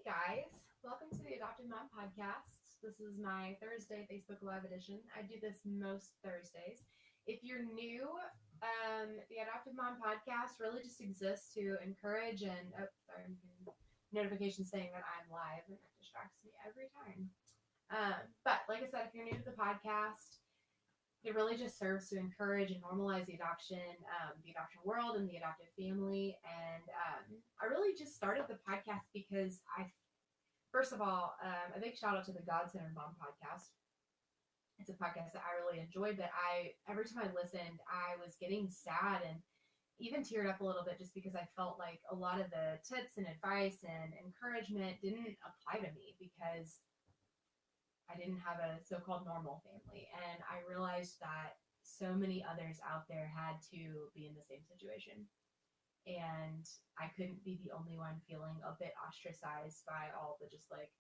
guys, welcome to the Adopted Mom Podcast. This is my Thursday Facebook Live edition. I do this most Thursdays. If you're new, the Adopted Mom Podcast really just exists to encourage and notification saying that I'm live, and that distracts me every time. But like I said, if you're new to the podcast, it really just serves to encourage and normalize the adoption world and the adoptive family. And I really just started the podcast because first of all, a big shout out to the God-Centered Mom podcast. It's a podcast that I really enjoyed, but every time I listened, I was getting sad and even teared up a little bit just because I felt like a lot of the tips and advice and encouragement didn't apply to me because I didn't have a so-called normal family. And I realized that so many others out there had to be in the same situation. And I couldn't be the only one feeling a bit ostracized by all the just like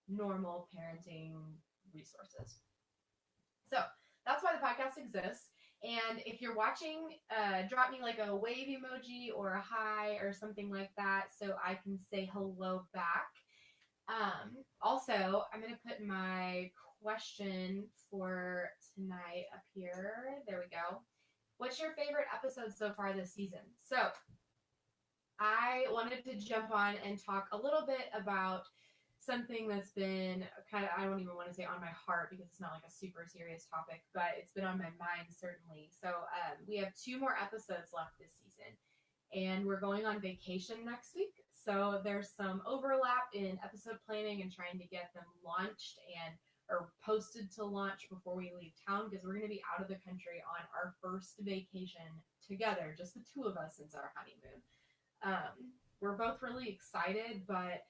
normal parenting resources. So that's why the podcast exists. And if you're watching, drop me like a wave emoji or a hi or something like that so I can say hello back. Also, I'm going to put my question for tonight up here. There we go. What's your favorite episode so far this season? So I wanted to jump on and talk a little bit about something that's been kind of, I don't even want to say on my heart because it's not like a super serious topic, but it's been on my mind certainly. So we have 2 more episodes left this season, and we're going on vacation next week. So there's some overlap in episode planning and trying to get them launched or posted to launch before we leave town, because we're going to be out of the country on our first vacation together, just the 2 of us since our honeymoon. We're both really excited, but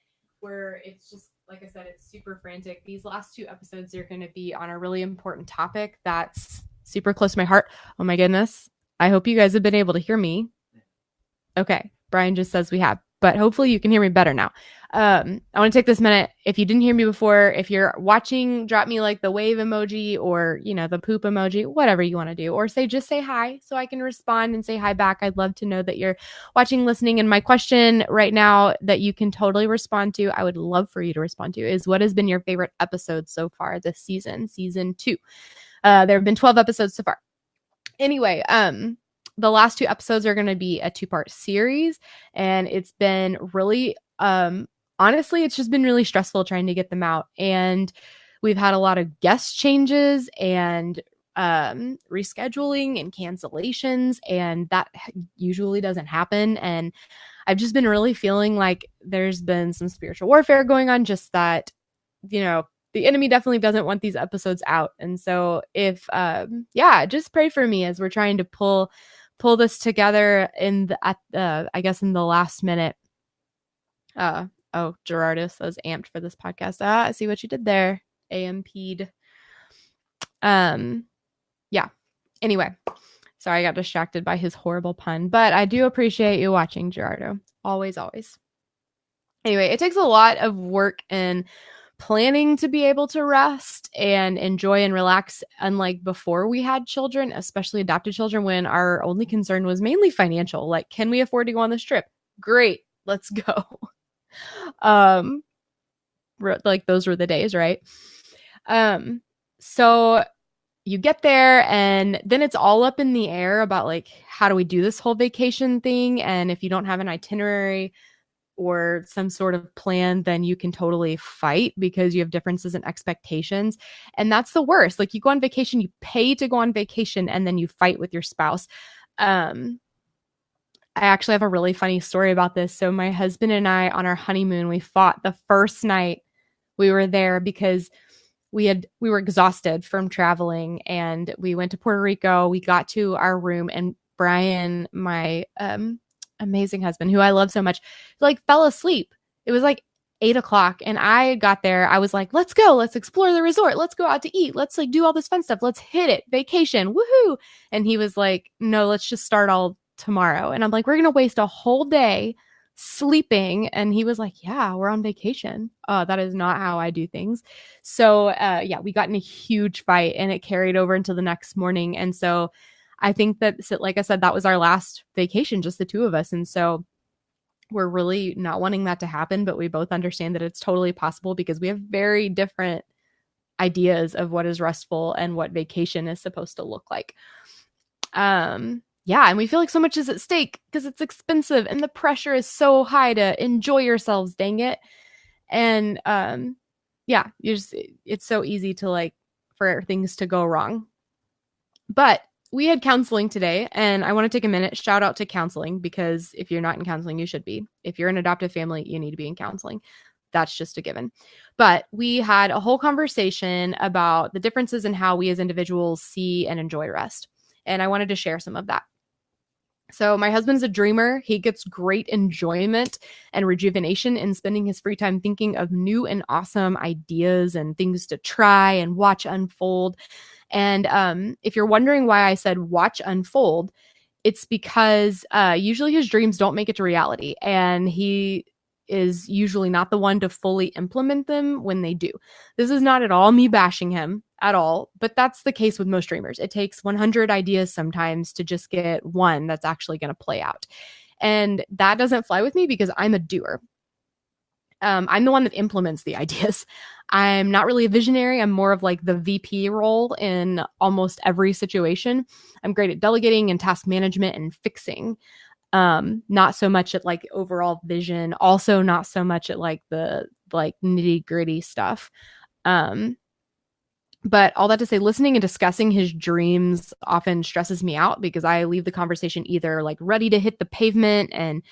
it's just, like I said, it's super frantic. These last 2 episodes are going to be on a really important topic that's super close to my heart. Oh my goodness. I hope you guys have been able to hear me. Okay. Brian just says we have, but hopefully you can hear me better now. I want to take this minute. If you didn't hear me before, if you're watching, drop me like the wave emoji or, the poop emoji, whatever you want to do, or just say hi so I can respond and say hi back. I'd love to know that you're watching, listening. And my question right now that you can totally respond to, I would love for you to respond to, is what has been your favorite episode so far this season 2? There have been 12 episodes so far. Anyway, the last 2 episodes are going to be a 2-part series, and it's been really, honestly, it's just been really stressful trying to get them out. And we've had a lot of guest changes and rescheduling and cancellations, and that usually doesn't happen. And I've just been really feeling like there's been some spiritual warfare going on, just that, the enemy definitely doesn't want these episodes out. And so if, just pray for me as we're trying to pull this together in the last minute. Gerardo says amped for this podcast. I see what you did there. AMP'd. Yeah. Anyway, sorry, I got distracted by his horrible pun, but I do appreciate you watching, Gerardo. Always, always. Anyway, it takes a lot of work and planning to be able to rest and enjoy and relax, unlike before we had children, especially adopted children, when our only concern was mainly financial. Like, can we afford to go on this trip? Great, let's go. Like, those were the days, right? So you get there, and then it's all up in the air about like, how do we do this whole vacation thing? And if you don't have an itinerary or some sort of plan, then you can totally fight because you have differences in expectations. And that's the worst. Like, you go on vacation, you pay to go on vacation, and then you fight with your spouse. I actually have a really funny story about this. So my husband and I, on our honeymoon, we fought the first night we were there because we were exhausted from traveling, and we went to Puerto Rico. We got to our room, and Brian, my amazing husband, who I love so much, like fell asleep. It was like 8:00, and I got there. I was like, let's go, let's explore the resort, let's go out to eat, let's like do all this fun stuff, let's hit it, vacation, woohoo. And he was like, no, let's just start all tomorrow. And I'm like, we're gonna waste a whole day sleeping. And he was like, yeah, we're on vacation. That is not how I do things. So we got in a huge fight, and it carried over until the next morning. And so I think that, like I said, that was our last vacation, just the 2 of us. And so we're really not wanting that to happen, but we both understand that it's totally possible because we have very different ideas of what is restful and what vacation is supposed to look like. Yeah, and we feel like so much is at stake because it's expensive and the pressure is so high to enjoy yourselves, dang it. And yeah, it's so easy to like for things to go wrong. But we had counseling today, and I want to take a minute, shout out to counseling, because if you're not in counseling, you should be. If you're an adoptive family, you need to be in counseling. That's just a given. But we had a whole conversation about the differences in how we as individuals see and enjoy rest. And I wanted to share some of that. So, my husband's a dreamer. He gets great enjoyment and rejuvenation in spending his free time thinking of new and awesome ideas and things to try and watch unfold. And if you're wondering why I said watch unfold, it's because usually his dreams don't make it to reality. And he is usually not the one to fully implement them when they do. This is not at all me bashing him at all, but that's the case with most dreamers. It takes 100 ideas sometimes to just get one that's actually going to play out. And that doesn't fly with me because I'm a doer. I'm the one that implements the ideas. I'm not really a visionary. I'm more of like the VP role in almost every situation. I'm great at delegating and task management and fixing. Not so much at like overall vision, also not so much at like the like nitty gritty stuff. But all that to say, listening and discussing his dreams often stresses me out because I leave the conversation either like ready to hit the pavement and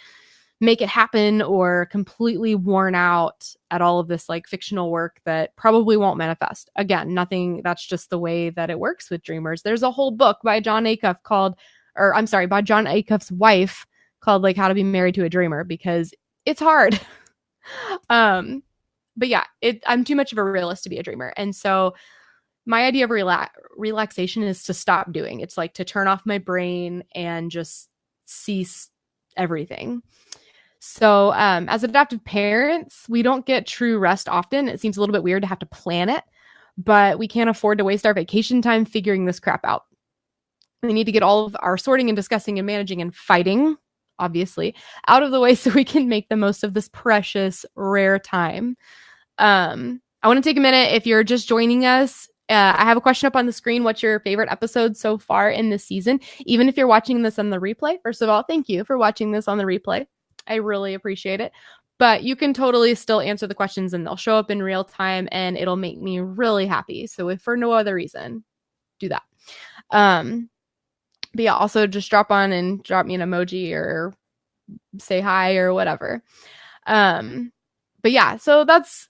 make it happen or completely worn out at all of this like fictional work that probably won't manifest. Again, nothing, that's just the way that it works with dreamers. There's a whole book by John Acuff called, or I'm sorry, by John Acuff's wife called like How to Be Married to a Dreamer because it's hard. But yeah, I'm too much of a realist to be a dreamer. And so my idea of relaxation is to stop doing. It's like to turn off my brain and just cease everything. So, as adoptive parents, we don't get true rest often. It seems a little bit weird to have to plan it, but we can't afford to waste our vacation time figuring this crap out. We need to get all of our sorting and discussing and managing and fighting, obviously, out of the way so we can make the most of this precious, rare time. I want to take a minute. If you're just joining us, I have a question up on the screen. What's your favorite episode so far in this season? Even if you're watching this on the replay, first of all, thank you for watching this on the replay. I really appreciate it. But you can totally still answer the questions and they'll show up in real time and it'll make me really happy. So if for no other reason, do that. But yeah, also just drop on and drop me an emoji or say hi or whatever. But yeah, so that's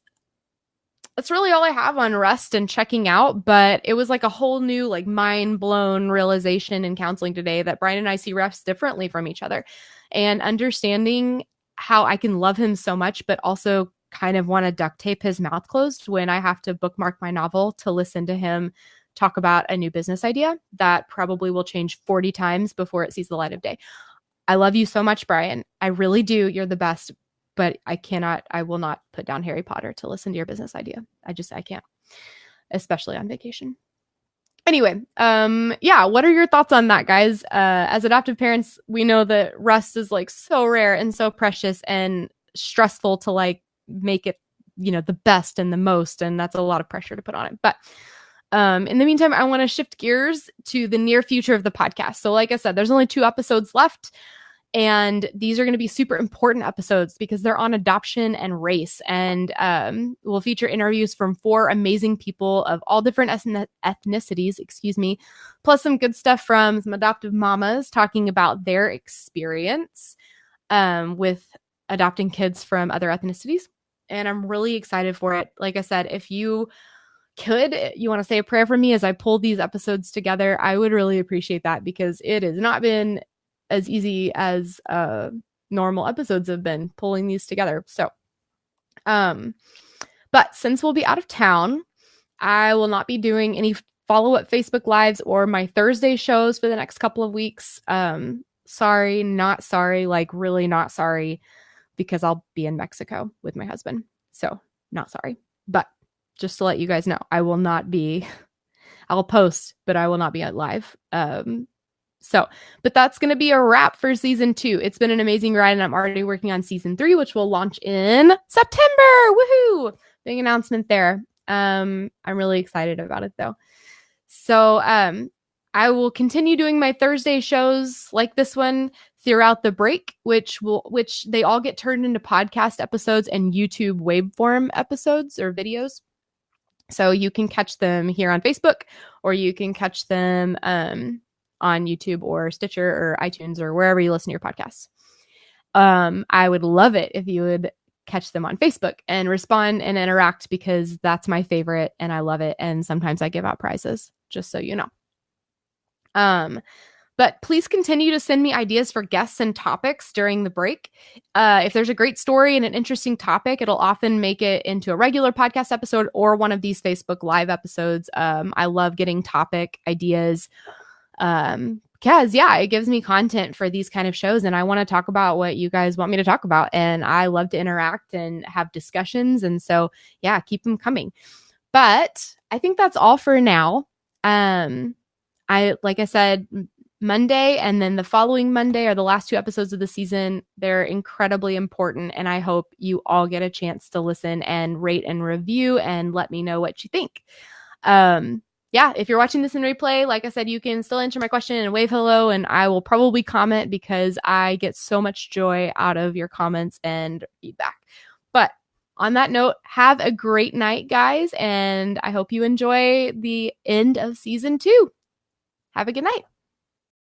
really all I have on rest and checking out. But it was like a whole new, like mind blown realization in counseling today that Brian and I see rest differently from each other, and understanding how I can love him so much, but also kind of want to duct tape his mouth closed when I have to bookmark my novel to listen to him talk about a new business idea that probably will change 40 times before it sees the light of day. I love you so much, Brian. I really do. You're the best. But I will not put down Harry Potter to listen to your business idea. I can't, especially on vacation. Anyway, yeah, what are your thoughts on that, guys? As adoptive parents, we know that rest is like so rare and so precious and stressful to like make it, the best and the most. And that's a lot of pressure to put on it. But in the meantime, I want to shift gears to the near future of the podcast. So like I said, there's only 2 episodes left. And these are going to be super important episodes because they're on adoption and race. And we'll feature interviews from 4 amazing people of all different ethnicities, plus some good stuff from some adoptive mamas talking about their experience with adopting kids from other ethnicities. And I'm really excited for it. Like I said, if you want to say a prayer for me as I pull these episodes together, I would really appreciate that because it has not been as easy as normal episodes have been pulling these together. So, but since we'll be out of town, I will not be doing any follow-up Facebook Lives or my Thursday shows for the next couple of weeks. Sorry, not sorry, like really not sorry, because I'll be in Mexico with my husband. So, not sorry. But just to let you guys know, I'll post, but I will not be live. So, but that's going to be a wrap for season 2. It's been an amazing ride, and I'm already working on season 3, which will launch in September. Woohoo! Big announcement there. I'm really excited about it though. So, I will continue doing my Thursday shows like this one throughout the break, which they all get turned into podcast episodes and YouTube waveform episodes or videos. So you can catch them here on Facebook, or you can catch them on YouTube or Stitcher or iTunes or wherever you listen to your podcasts. I would love it if you would catch them on Facebook and respond and interact, because that's my favorite and I love it. And sometimes I give out prizes, just so you know. But please continue to send me ideas for guests and topics during the break. If there's a great story and an interesting topic, it'll often make it into a regular podcast episode or one of these Facebook Live episodes. I love getting topic ideas because, it gives me content for these kind of shows, and I want to talk about what you guys want me to talk about, and I love to interact and have discussions, and so, keep them coming. But I think that's all for now. Like I said, Monday and then the following Monday are the last 2 episodes of the season. They're incredibly important, and I hope you all get a chance to listen and rate and review and let me know what you think. If you're watching this in replay, like I said, you can still answer my question and wave hello, and I will probably comment because I get so much joy out of your comments and feedback. But on that note, have a great night, guys, and I hope you enjoy the end of season 2. Have a good night.